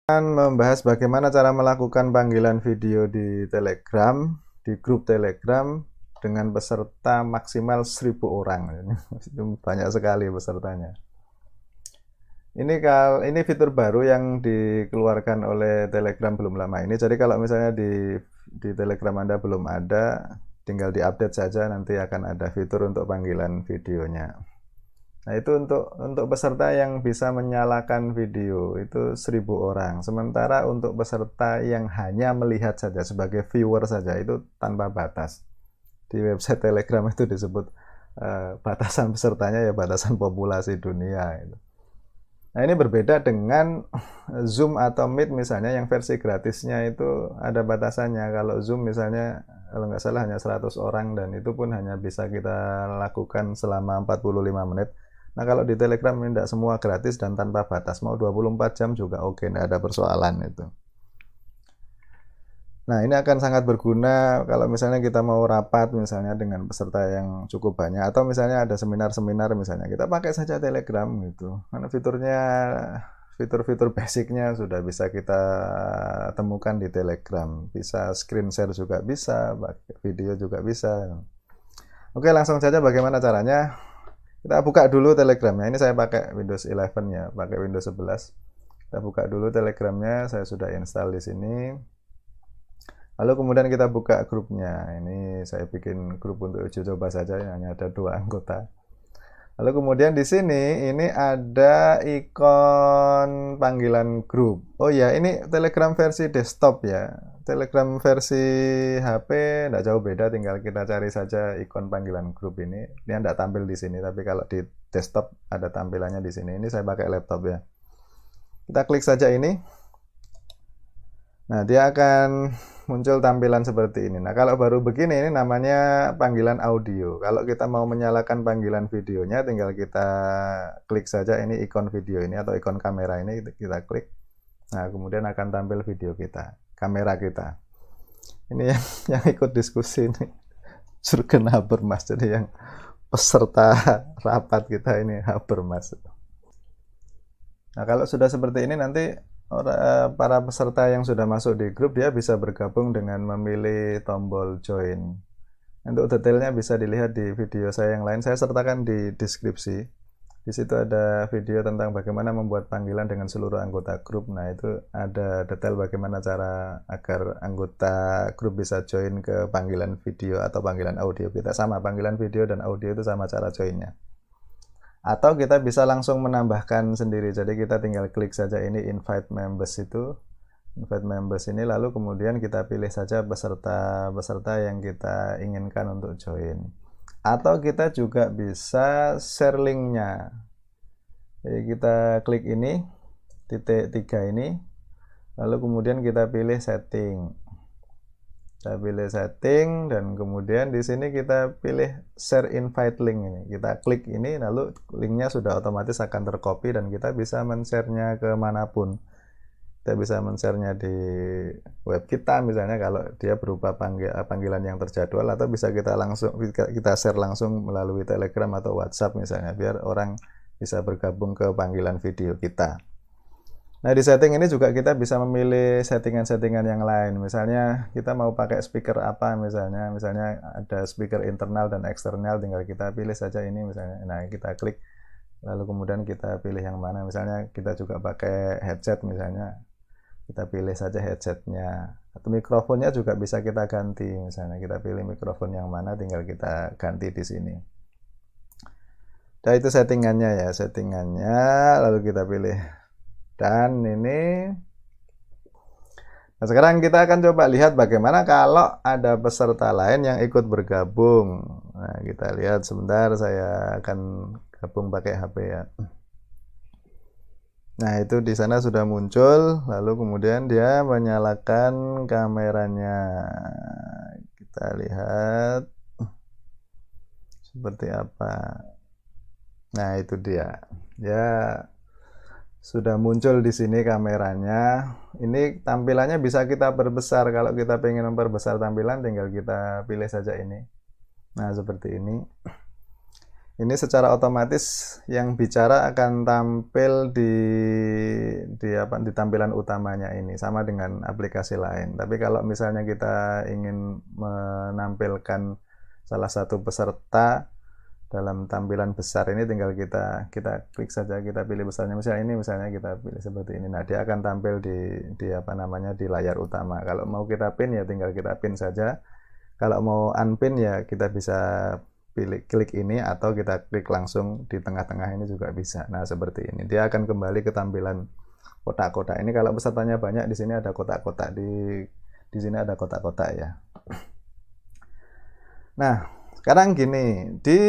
Membahas bagaimana cara melakukan panggilan video di Telegram, di grup Telegram dengan peserta maksimal 1000 orang. Itu banyak sekali pesertanya. Ini fitur baru yang dikeluarkan oleh Telegram belum lama ini. Jadi kalau misalnya di Telegram Anda belum ada, tinggal diupdate saja, nanti akan ada fitur untuk panggilan videonya. Nah, itu untuk peserta yang bisa menyalakan video itu 1000 orang. Sementara untuk peserta yang hanya melihat saja sebagai viewer saja itu tanpa batas. Di website Telegram itu disebut batasan pesertanya ya batasan populasi dunia itu. Nah, ini berbeda dengan Zoom atau Meet misalnya yang versi gratisnya itu ada batasannya. Kalau Zoom misalnya kalau nggak salah hanya 100 orang dan itu pun hanya bisa kita lakukan selama 45 menit. Nah, kalau di Telegram ini tidak semua gratis dan tanpa batas, mau 24 jam juga oke, tidak ada persoalan itu. Nah, ini akan sangat berguna kalau misalnya kita mau rapat misalnya dengan peserta yang cukup banyak, atau misalnya ada seminar-seminar misalnya, kita pakai saja Telegram gitu. Karena fitur-fitur basicnya sudah bisa kita temukan di Telegram. Bisa screen share juga bisa, video juga bisa. Oke, langsung saja bagaimana caranya. Kita buka dulu Telegramnya. Ini saya pakai Windows 11 ya, pakai Windows 11. Kita buka dulu Telegramnya. Saya sudah install di sini. Lalu kemudian kita buka grupnya. Ini saya bikin grup untuk uji coba saja, hanya ada 2 anggota. Lalu kemudian di sini ini ada ikon panggilan grup. Oh ya, ini Telegram versi desktop ya. Telegram versi HP tidak jauh beda, tinggal kita cari saja ikon panggilan grup ini. Dia tidak tampil di sini, tapi kalau di desktop ada tampilannya di sini. Ini saya pakai laptop ya. Kita klik saja ini. Nah, dia akan muncul tampilan seperti ini. Nah, kalau baru begini ini namanya panggilan audio. Kalau kita mau menyalakan panggilan videonya, tinggal kita klik saja ini ikon video ini atau ikon kamera ini, kita klik. Nah, kemudian akan tampil video kita, kamera kita. Ini yang ikut diskusi ini Jurgen Habermas, jadi yang peserta rapat kita ini Habermas. Nah, kalau sudah seperti ini nanti para peserta yang sudah masuk di grup dia bisa bergabung dengan memilih tombol join. Untuk detailnya bisa dilihat di video saya yang lain. Saya sertakan di deskripsi. Di situ ada video tentang bagaimana membuat panggilan dengan seluruh anggota grup. Nah, itu ada detail bagaimana cara agar anggota grup bisa join ke panggilan video atau panggilan audio kita. Sama, panggilan video dan audio itu sama cara joinnya. Atau kita bisa langsung menambahkan sendiri. Jadi kita tinggal klik saja ini invite members itu. Invite members ini, lalu kemudian kita pilih saja peserta-peserta yang kita inginkan untuk join. Atau kita juga bisa share linknya. Jadi kita klik ini, titik 3 ini, lalu kemudian kita pilih setting. Kita pilih setting dan kemudian di sini kita pilih share invite link ini. Kita klik ini, lalu linknya sudah otomatis akan tercopy dan kita bisa men-share-nya kemanapun. Kita bisa men-share-nya di web kita misalnya kalau dia berupa panggilan yang terjadwal, atau bisa kita share langsung melalui Telegram atau WhatsApp misalnya, biar orang bisa bergabung ke panggilan video kita. Nah, di setting ini juga kita bisa memilih settingan-settingan yang lain. Misalnya kita mau pakai speaker apa misalnya ada speaker internal dan eksternal, tinggal kita pilih saja ini misalnya. Nah, kita klik lalu kemudian kita pilih yang mana. Misalnya kita juga pakai headset misalnya. Kita pilih saja headsetnya, atau mikrofonnya juga bisa kita ganti. Misalnya kita pilih mikrofon yang mana, tinggal kita ganti di sini. Nah, itu settingannya ya, lalu kita pilih dan ini. Nah, sekarang kita akan coba lihat bagaimana kalau ada peserta lain yang ikut bergabung. Nah, kita lihat sebentar, saya akan gabung pakai HP ya. Nah, itu di sana sudah muncul, lalu kemudian dia menyalakan kameranya. Kita lihat seperti apa. Nah, itu dia. Ya, sudah muncul di sini kameranya. Ini tampilannya bisa kita perbesar. Kalau kita ingin memperbesar tampilan, tinggal kita pilih saja ini. Nah, seperti ini. ini secara otomatis yang bicara akan tampil di tampilan utamanya ini, sama dengan aplikasi lain. Tapi kalau misalnya kita ingin menampilkan salah satu peserta dalam tampilan besar ini, tinggal kita klik saja, kita pilih besarnya, misalnya kita pilih seperti ini. Nah, dia akan tampil di layar utama. Kalau mau kita pin ya tinggal kita pin saja. Kalau mau unpin ya kita bisa pilih klik ini, atau kita klik langsung di tengah-tengah ini juga bisa. Nah, seperti ini. Dia akan kembali ke tampilan kotak-kotak. Ini kalau pesertanya banyak, di sini ada kotak-kotak, di sini ada kotak-kotak ya. Nah, sekarang gini, di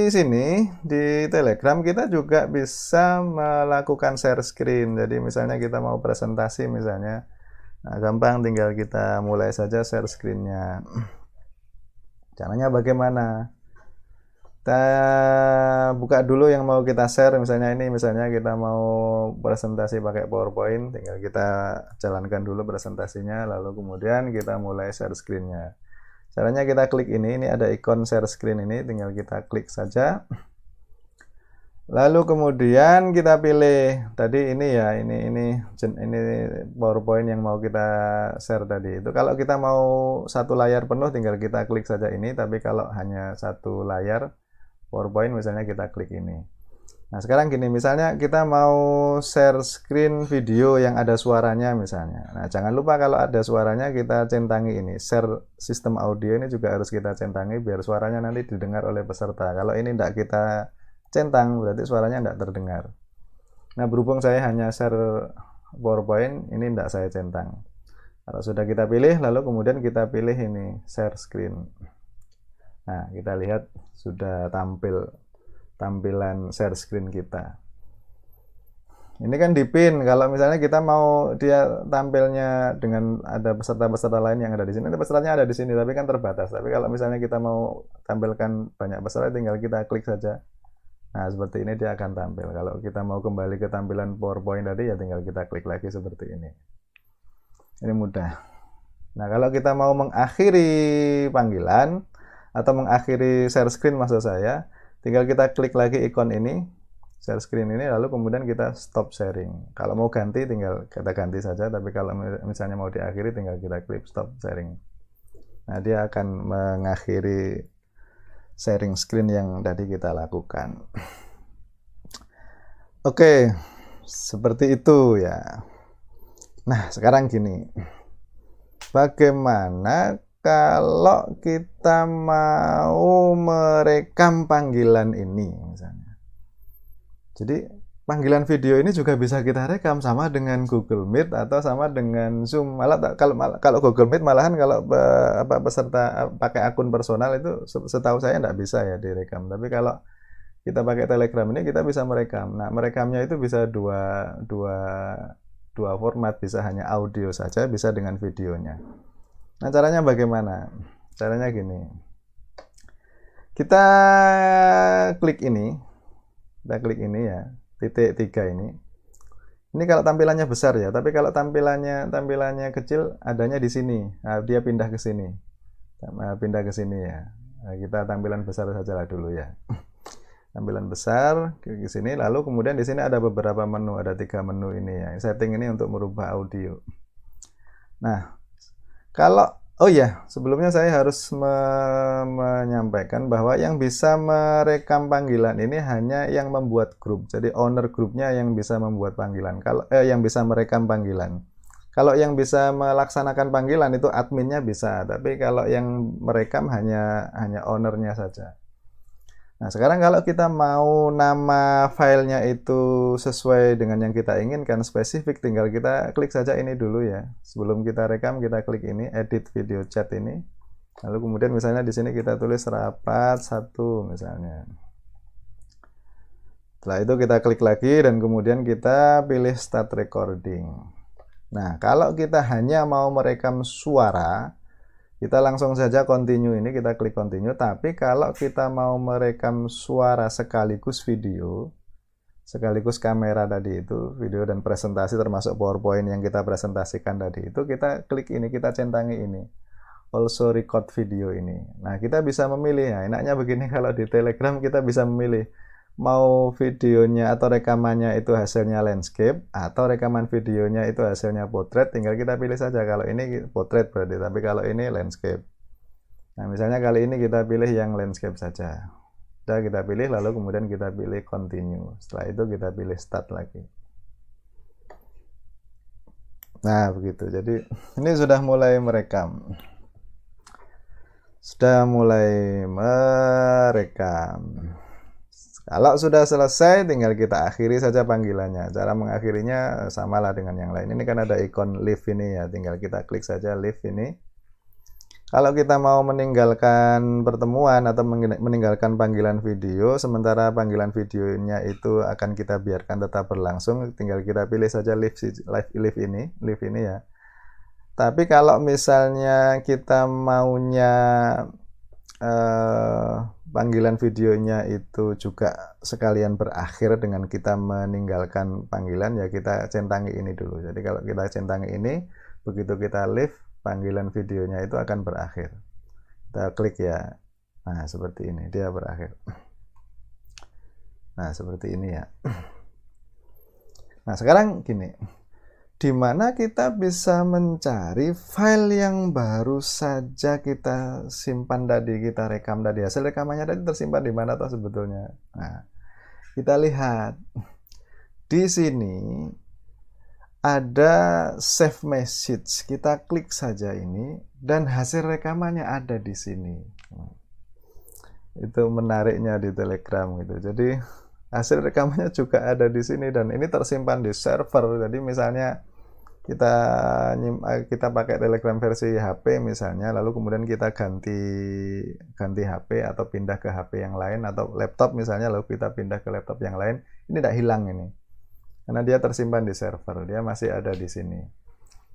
sini di Telegram kita juga bisa melakukan share screen. Jadi misalnya kita mau presentasi misalnya, nah gampang, tinggal kita mulai saja share screen-nya. Caranya bagaimana? Kita buka dulu yang mau kita share, misalnya kita mau presentasi pakai PowerPoint, tinggal kita jalankan dulu presentasinya, lalu kemudian kita mulai share screen-nya. Caranya kita klik ini ada ikon share screen ini, tinggal kita klik saja. Lalu kemudian kita pilih tadi ini ya, ini PowerPoint yang mau kita share tadi. Itu kalau kita mau satu layar penuh tinggal kita klik saja ini, tapi kalau hanya satu layar PowerPoint misalnya kita klik ini. Nah, sekarang gini, misalnya kita mau share screen video yang ada suaranya misalnya. Nah, jangan lupa kalau ada suaranya kita centangi ini. Share sistem audio ini juga harus kita centangi biar suaranya nanti didengar oleh peserta. Kalau ini tidak kita centang, berarti suaranya tidak terdengar. Nah, berhubung saya hanya share PowerPoint, ini tidak saya centang. Kalau sudah kita pilih, lalu kemudian kita pilih ini, share screen. Nah, kita lihat sudah tampilan share screen kita. Ini kan dipin. Kalau misalnya kita mau dia tampilnya dengan ada peserta-peserta lain yang ada di sini, pesertanya ada di sini, tapi kan terbatas. Tapi kalau misalnya kita mau tampilkan banyak peserta, tinggal kita klik saja. Nah, seperti ini dia akan tampil. Kalau kita mau kembali ke tampilan PowerPoint tadi, ya tinggal kita klik lagi seperti ini. Ini mudah. Nah, kalau kita mau mengakhiri panggilan atau mengakhiri share screen maksud saya, tinggal kita klik lagi ikon ini, share screen ini, lalu kemudian kita stop sharing. Kalau mau ganti tinggal kita ganti saja, tapi kalau misalnya mau diakhiri tinggal kita klik stop sharing. Nah, dia akan mengakhiri sharing screen yang tadi kita lakukan. Oke, seperti itu ya. Nah, sekarang gini, bagaimana kalau kita mau merekam panggilan ini misalnya. Jadi panggilan video ini juga bisa kita rekam sama dengan Google Meet atau sama dengan Zoom. Kalau Google Meet malahan kalau peserta pakai akun personal itu setahu saya tidak bisa ya direkam. Tapi kalau kita pakai Telegram ini kita bisa merekam. Nah, merekamnya itu bisa dua format, bisa hanya audio saja, bisa dengan videonya. Nah, caranya bagaimana? Caranya gini. Kita klik ini ya, titik 3 ini. Ini kalau tampilannya besar ya, tapi kalau tampilannya kecil adanya di sini. Nah, dia pindah ke sini. Pindah ke sini ya. Nah, kita tampilan besar sajalah dulu ya. Tampilan besar ke sini, lalu kemudian di sini ada beberapa menu, ada 3 menu ini ya. Setting ini untuk merubah audio. Nah, sebelumnya saya harus menyampaikan bahwa yang bisa merekam panggilan ini hanya yang membuat grup. Jadi owner grupnya yang bisa membuat panggilan. Yang bisa merekam panggilan. Kalau yang bisa melaksanakan panggilan itu adminnya bisa, tapi kalau yang merekam hanya ownernya saja. Nah, sekarang kalau kita mau nama filenya itu sesuai dengan yang kita inginkan, spesifik, tinggal kita klik saja ini dulu ya. Sebelum kita rekam, kita klik ini, edit video chat ini. Lalu kemudian misalnya di sini kita tulis rapat 1 misalnya. Setelah itu kita klik lagi dan kemudian kita pilih start recording. Nah, kalau kita hanya mau merekam suara, kita langsung saja continue ini, kita klik continue. Tapi kalau kita mau merekam suara sekaligus video, sekaligus kamera tadi itu, video dan presentasi termasuk PowerPoint yang kita presentasikan tadi itu, kita klik ini, kita centangi ini. also record video ini. Nah, kita bisa memilih. Nah, enaknya begini kalau di Telegram kita bisa memilih mau videonya atau rekamannya itu hasilnya landscape atau rekaman videonya itu hasilnya potret, tinggal kita pilih saja. Kalau ini potret berarti, tapi kalau ini landscape. Nah, misalnya kali ini kita pilih yang landscape saja. Sudah kita pilih, lalu kemudian kita pilih continue. Setelah itu kita pilih start lagi. Nah, begitu. Jadi ini sudah mulai merekam. Sudah mulai merekam. Kalau sudah selesai, tinggal kita akhiri saja panggilannya. Cara mengakhirinya samalah dengan yang lain. Ini kan ada ikon leave ini ya, tinggal kita klik saja leave ini. Kalau kita mau meninggalkan pertemuan atau meninggalkan panggilan video, sementara panggilan videonya itu akan kita biarkan tetap berlangsung, tinggal kita pilih saja leave ini ya. Tapi kalau misalnya kita maunya panggilan videonya itu juga sekalian berakhir dengan kita meninggalkan panggilan, ya kita centangi ini dulu. Jadi kalau kita centangi ini, begitu kita leave, panggilan videonya itu akan berakhir. Kita klik ya. Nah, seperti ini dia berakhir. Nah, seperti ini ya. Nah, sekarang gini. Di mana kita bisa mencari file yang baru saja kita simpan tadi, kita rekam tadi. Hasil rekamannya tadi tersimpan di mana toh sebetulnya. Nah, kita lihat. Di sini ada save message, kita klik saja ini dan hasil rekamannya ada di sini. Itu menariknya di Telegram gitu. Jadi hasil rekamannya juga ada di sini dan ini tersimpan di server. Jadi misalnya kita pakai Telegram versi HP misalnya, lalu kemudian kita ganti HP atau pindah ke HP yang lain atau laptop misalnya, lalu kita pindah ke laptop yang lain, ini tidak hilang ini. Karena dia tersimpan di server, dia masih ada di sini.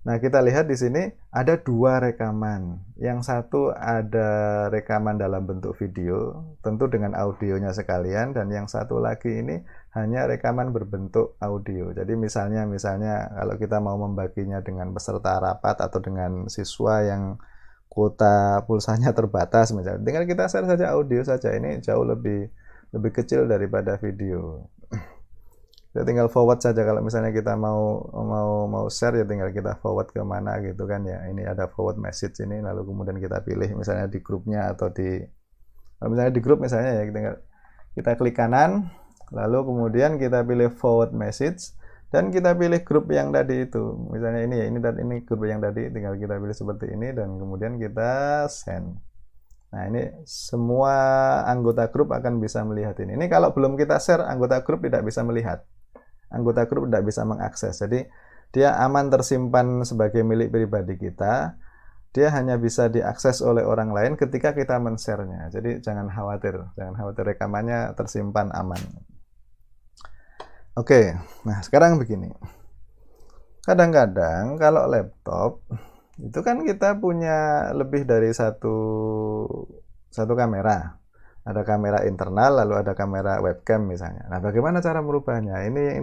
Nah, kita lihat di sini ada dua rekaman. Yang satu ada rekaman dalam bentuk video, tentu dengan audionya sekalian, dan yang satu lagi ini hanya rekaman berbentuk audio. Jadi misalnya kalau kita mau membaginya dengan peserta rapat atau dengan siswa yang kuota pulsanya terbatas misalnya, tinggal kita share saja audio saja. Ini jauh lebih kecil daripada video. Kita tinggal forward saja. Kalau misalnya kita mau share, ya tinggal kita forward ke mana gitu kan ya. Ini ada forward message ini, lalu kemudian kita pilih misalnya di grupnya atau misalnya di grup misalnya ya, kita klik kanan, lalu kemudian kita pilih forward message dan kita pilih grup yang tadi itu. Misalnya ini ya, ini grup yang tadi, tinggal kita pilih seperti ini dan kemudian kita send. Nah, ini semua anggota grup akan bisa melihat ini. Ini kalau belum kita share, anggota grup tidak bisa melihat. Anggota grup tidak bisa mengakses. Jadi dia aman tersimpan sebagai milik pribadi kita. Dia hanya bisa diakses oleh orang lain ketika kita men-share-nya. Jadi jangan khawatir rekamannya tersimpan aman. Oke, nah sekarang begini. Kadang-kadang kalau laptop itu kan kita punya lebih dari satu kamera. Ada kamera internal, lalu ada kamera webcam misalnya. Nah, bagaimana cara merubahnya? Ini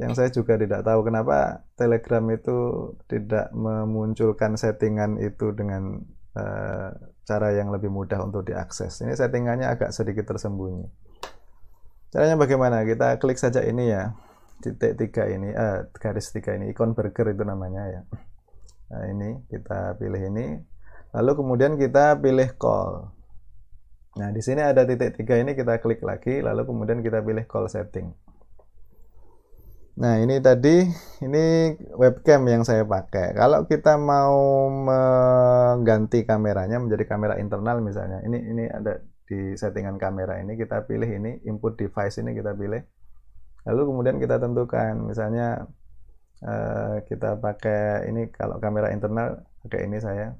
yang saya juga tidak tahu kenapa Telegram itu tidak memunculkan settingan itu dengan cara yang lebih mudah untuk diakses. Ini settingannya agak sedikit tersembunyi. Caranya bagaimana? Kita klik saja ini ya, garis 3 ini, ikon burger itu namanya ya. Nah, ini kita pilih ini, lalu kemudian kita pilih call. Nah, di sini ada titik 3 ini, kita klik lagi, lalu kemudian kita pilih call setting. Nah, ini tadi, ini webcam yang saya pakai. Kalau kita mau mengganti kameranya menjadi kamera internal misalnya, ini ada di settingan kamera ini, kita pilih ini, input device ini kita pilih. Lalu kemudian kita tentukan, misalnya kita pakai ini, kalau kamera internal pakai ini saya.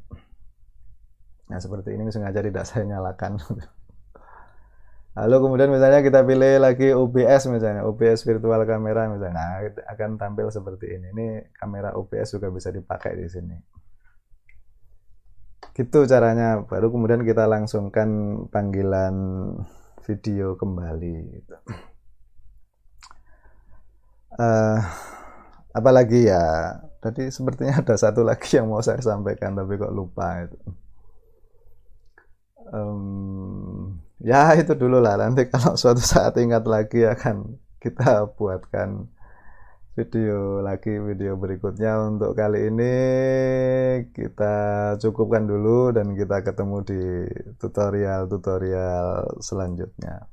Nah, seperti ini sengaja tidak saya nyalakan. Lalu kemudian misalnya kita pilih lagi OBS misalnya, OBS virtual kamera misalnya. Nah, akan tampil seperti ini. Ini kamera OBS juga bisa dipakai di sini. Gitu caranya. Baru kemudian kita langsungkan panggilan video kembali gitu. Apalagi ya, Tadi sepertinya ada satu lagi yang mau saya sampaikan tapi kok lupa itu. Ya itu dulu lah, nanti kalau suatu saat ingat lagi akan kita buatkan video lagi, video berikutnya. Untuk kali ini kita cukupkan dulu dan kita ketemu di tutorial-tutorial selanjutnya.